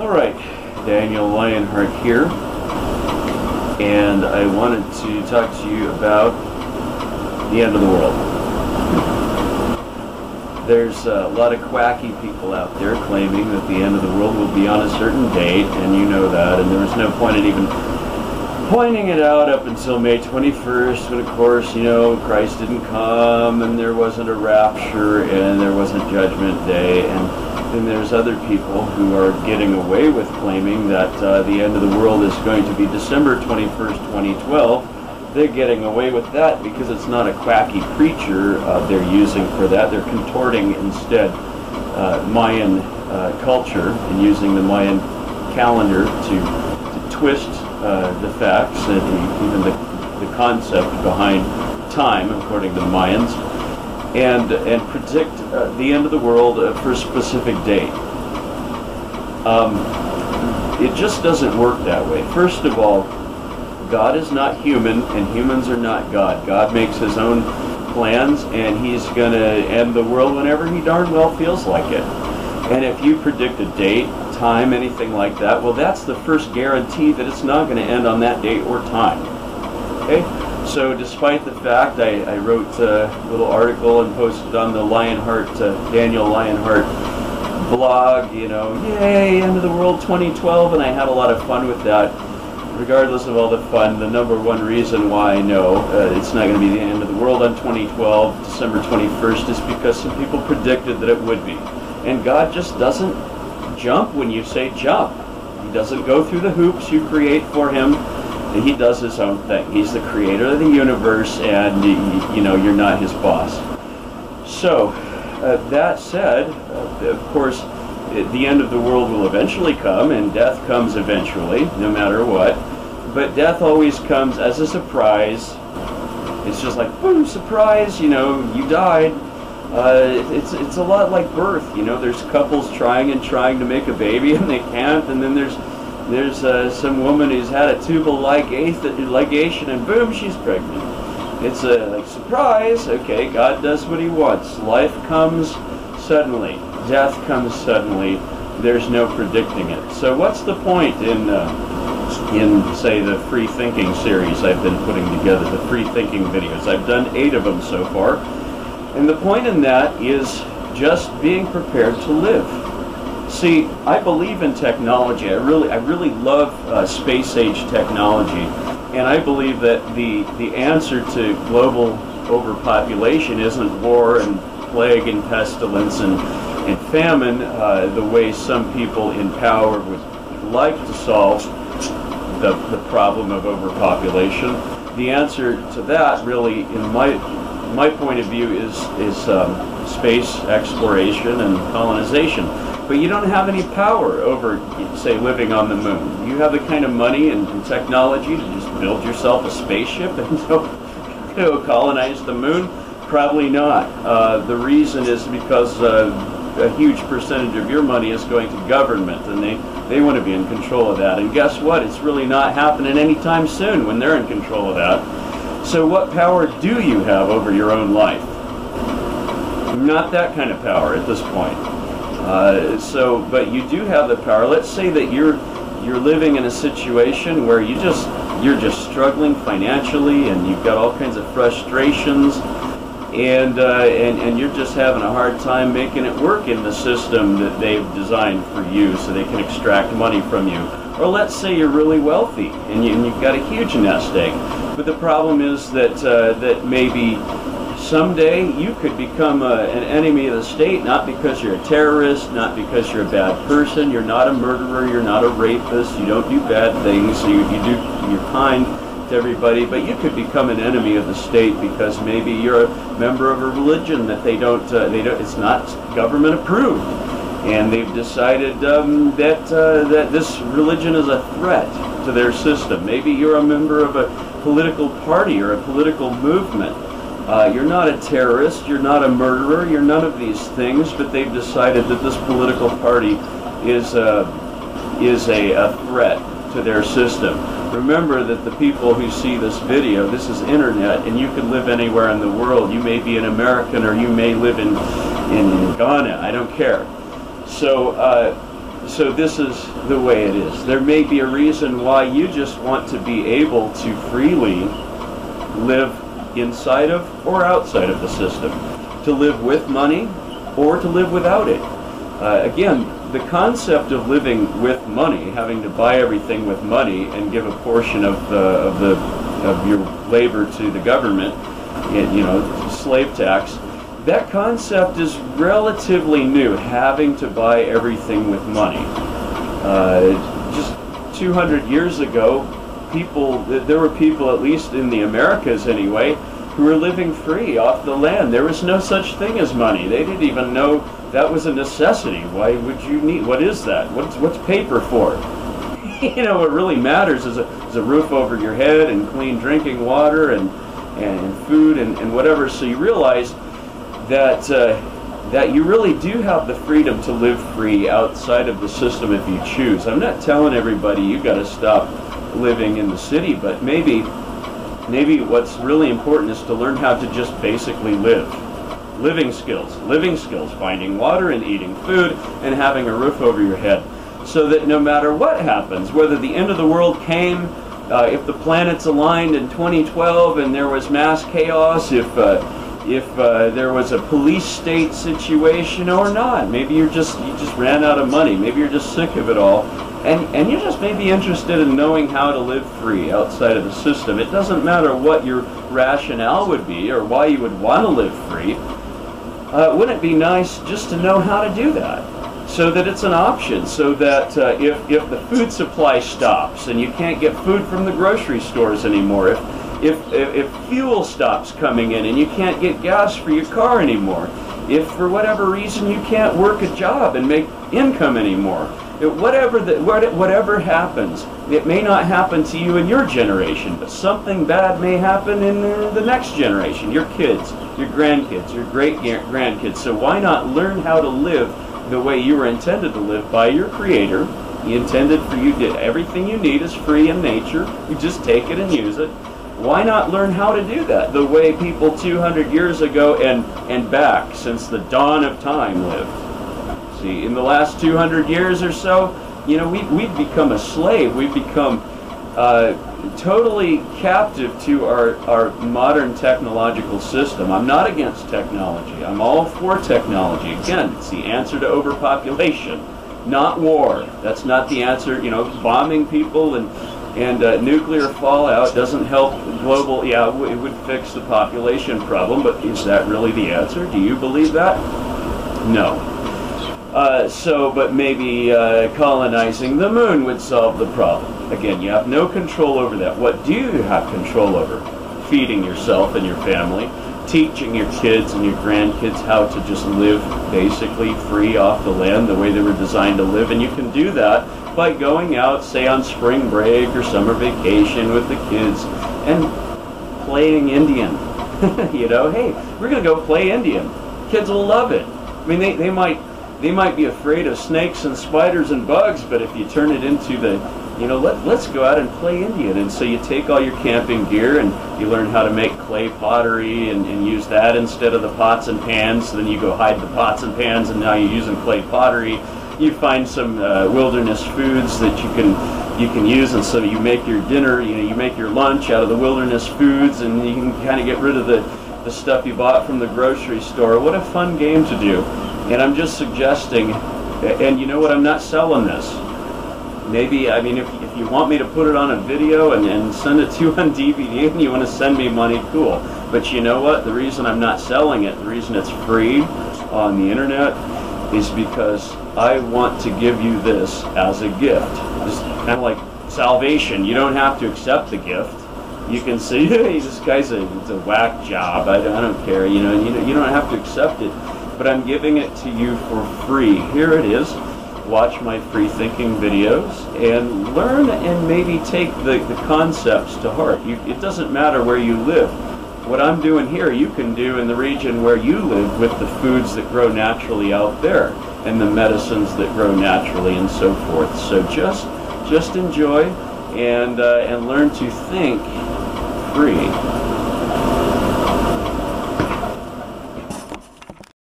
Alright, Daniel Lionheart here, and I wanted to talk to you about the end of the world. There's a lot of quacky people out there claiming that the end of the world will be on a certain date, and you know that, and there was no point in even pointing it out up until May 21st, when of course, you know, Christ didn't come, and there wasn't a rapture, and there wasn't Judgment Day, and then there's other people who are getting away with claiming that the end of the world is going to be December 21st, 2012. They're getting away with that because it's not a quacky preacher they're using for that. They're contorting instead Mayan culture and using the Mayan calendar to twist the facts and even the concept behind time, according to the Mayans, and predict the end of the world for a specific date. It just doesn't work that way. First of all, God is not human, and humans are not God. God makes his own plans, and he's going to end the world whenever he darn well feels like it. And if you predict a date, time, anything like that, well, that's the first guarantee that it's not going to end on that date or time. Okay? So despite the fact I wrote a little article and posted on the Lionheart, Daniel Lionheart blog, you know, yay, end of the world 2012, and I had a lot of fun with that. Regardless of all the fun, the number one reason why I know it's not going to be the end of the world on 2012, December 21st, is because some people predicted that it would be. And God just doesn't jump when you say jump. He doesn't go through the hoops you create for him. He does his own thing. He's the creator of the universe, and you know, you're not his boss. So, that said, of course, the end of the world will eventually come, and death comes eventually, no matter what. But death always comes as a surprise. It's just like, boom, surprise, you know, you died. It's a lot like birth, you know. There's couples trying to make a baby, and they can't, and then there's some woman who's had a tubal ligation, and boom, she's pregnant. It's a like surprise. Okay, God does what he wants. Life comes suddenly. Death comes suddenly. There's no predicting it. So what's the point in say the free thinking series I've been putting together, the free thinking videos? I've done 8 of them so far, and the point in that is just being prepared to live. See, I believe in technology. I really love space age technology, and I believe that the answer to global overpopulation isn't war and plague and pestilence and famine, the way some people in power would like to solve the problem of overpopulation. The answer to that, really, in my point of view, is space exploration and colonization. But you don't have any power over, say, living on the moon. You have the kind of money and technology to just build yourself a spaceship and go colonize the moon? Probably not. The reason is because a huge percentage of your money is going to government, and they want to be in control of that. And guess what? It's really not happening anytime soon when they're in control of that. So what power do you have over your own life? Not that kind of power at this point. But you do have the power. Let's say that you're living in a situation where you're just struggling financially, and you've got all kinds of frustrations, and you're just having a hard time making it work in the system that they've designed for you, so they can extract money from you. Or let's say you're really wealthy and you've got a huge nest egg. But the problem is that maybe someday you could become an enemy of the state, not because you're a terrorist, not because you're a bad person, you're not a murderer, you're not a rapist, you don't do bad things, you're kind to everybody, but you could become an enemy of the state because maybe you're a member of a religion that it's not government approved, and they've decided that this religion is a threat to their system. Maybe you're a member of a political party or a political movement. You're not a terrorist, you're not a murderer, you're none of these things, but they've decided that this political party is a threat to their system. Remember that the people who see this video, this is internet, and you can live anywhere in the world. You may be an American, or you may live in Ghana, I don't care. So So this is the way it is. There may be a reason why you just want to be able to freely live inside of or outside of the system, to live with money or to live without it. Again, the concept of living with money, having to buy everything with money and give a portion of your labor to the government, slave tax, that concept is relatively new, having to buy everything with money. Just 200 years ago, there were people, at least in the Americas anyway, who were living free off the land. There was no such thing as money. They didn't even know that was a necessity. Why would you need, what is that? What's paper for? What really matters is a roof over your head and clean drinking water and food and whatever. So you realize that you really do have the freedom to live free outside of the system if you choose. I'm not telling everybody you've got to stop living in the city, but maybe what's really important is to learn how to just basically live. Living skills, finding water and eating food and having a roof over your head, so that no matter what happens, whether the end of the world came, if the planets aligned in 2012 and there was mass chaos, if there was a police state situation or not, maybe you just ran out of money, maybe you're just sick of it all, and you just may be interested in knowing how to live free outside of the system. It doesn't matter what your rationale would be or why you would want to live free. Wouldn't it be nice just to know how to do that, so that it's an option, so that if the food supply stops and you can't get food from the grocery stores anymore, if fuel stops coming in and you can't get gas for your car anymore, if for whatever reason you can't work a job and make income anymore, whatever happens, it may not happen to you in your generation, but something bad may happen in the next generation, your kids, your grandkids, your great-grandkids. So why not learn how to live the way you were intended to live by your Creator? He intended for you to, everything you need is free in nature. You just take it and use it. Why not learn how to do that the way people 200 years ago and back, since the dawn of time, lived? See, in the last 200 years or so, we've become a slave. We've become totally captive to our modern technological system. I'm not against technology. I'm all for technology. Again, it's the answer to overpopulation, not war. That's not the answer. Bombing people and nuclear fallout doesn't help global. Yeah, it would fix the population problem, but is that really the answer? Do you believe that? No. But maybe colonizing the moon would solve the problem. Again, you have no control over that. What do you have control over? Feeding yourself and your family, teaching your kids and your grandkids how to just live basically free off the land the way they were designed to live. And you can do that by going out, say on spring break or summer vacation with the kids and playing Indian. Hey, we're going to go play Indian. Kids will love it. I mean, they might be afraid of snakes and spiders and bugs, but if you turn it into let's go out and play Indian. And so you take all your camping gear and you learn how to make clay pottery and use that instead of the pots and pans. So then you go hide the pots and pans and now you're using clay pottery. You find some wilderness foods that you can use, and so you make your dinner, you make your lunch out of the wilderness foods, and you can kind of get rid of the stuff you bought from the grocery store. What a fun game to do. And I'm just suggesting, and you know what, I'm not selling this. Maybe, if you want me to put it on a video and send it to you on DVD and you want to send me money, cool. But you know what, the reason I'm not selling it, the reason it's free on the internet is because I want to give you this as a gift. Just kind of like salvation. You don't have to accept the gift. You can say, hey, this guy's it's a whack job. I don't care. You don't have to accept it. But I'm giving it to you for free. Here it is. Watch my free thinking videos and learn and maybe take the concepts to heart. It doesn't matter where you live. What I'm doing here, you can do in the region where you live with the foods that grow naturally out there and the medicines that grow naturally and so forth. So just enjoy and learn to think free.